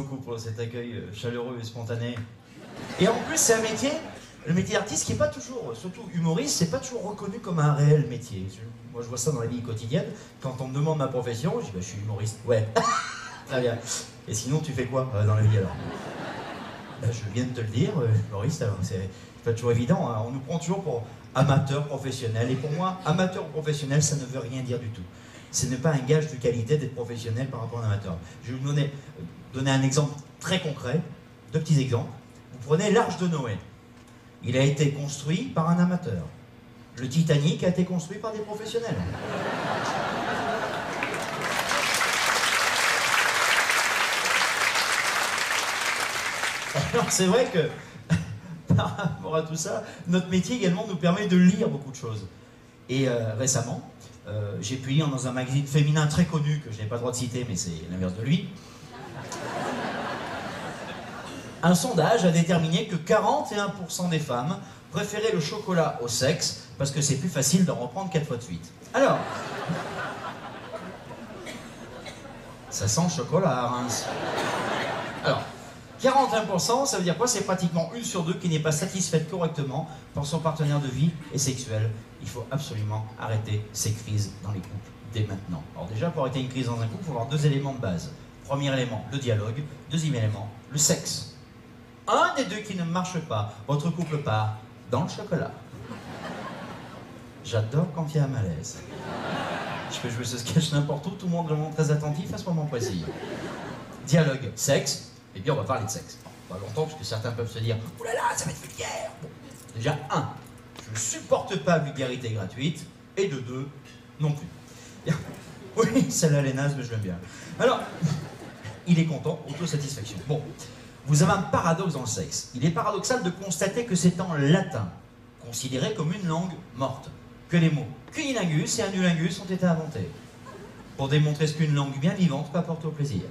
beaucoup pour cet accueil chaleureux et spontané. Et en plus, c'est un métier, le métier d'artiste qui n'est pas toujours, surtout humoriste, c'est pas toujours reconnu comme un réel métier. Moi, je vois ça dans la vie quotidienne. Quand on me demande ma profession, je dis bah, je suis humoriste. Ouais, très bien. Et sinon, tu fais quoi dans la vie alors? Bah, je viens de te le dire, humoriste, alors c'est pas toujours évident. Hein. On nous prend toujours pour amateur professionnel. Et pour moi, amateur ou professionnel, ça ne veut rien dire du tout. Ce n'est pas un gage de qualité d'être professionnel par rapport à un amateur. Je vais vous donner un exemple très concret, deux petits exemples. Vous prenez l'Arche de Noé. Il a été construit par un amateur. Le Titanic a été construit par des professionnels. Alors c'est vrai que, par rapport à tout ça, notre métier également nous permet de lire beaucoup de choses. Et récemment, j'ai pu lire dans un magazine féminin très connu, que je n'ai pas le droit de citer, mais c'est l'inverse de lui. Un sondage a déterminé que 41% des femmes préféraient le chocolat au sexe parce que c'est plus facile d'en reprendre 4 fois de suite. Alors, ça sent le chocolat à Reims. Alors, 41%, ça veut dire quoi? C'est pratiquement 1 sur 2 qui n'est pas satisfaite correctement par son partenaire de vie et sexuel. Il faut absolument arrêter ces crises dans les couples dès maintenant. Alors déjà, pour arrêter une crise dans un couple, il faut avoir 2 éléments de base. Premier élément, le dialogue. Deuxième élément, le sexe. Un des 2 qui ne marche pas, votre couple part dans le chocolat. J'adore quand il y a un malaise. Je peux jouer ce sketch n'importe où, tout le monde est vraiment très attentif à ce moment précis. Dialogue, sexe, et bien on va parler de sexe. Pas longtemps, parce que certains peuvent se dire « Ouh là là, ça va être vulgaire !» Bon, déjà, 1, je ne supporte pas la vulgarité gratuite, et de 2, non plus. Oui, celle-là, elle est naze, mais je l'aime bien. Alors, il est content, autosatisfaction. Bon. Vous avez un paradoxe dans le sexe. Il est paradoxal de constater que c'est en latin, considéré comme une langue morte, que les mots cunilingus et anulingus ont été inventés, pour démontrer ce qu'une langue bien vivante peut apporter au plaisir.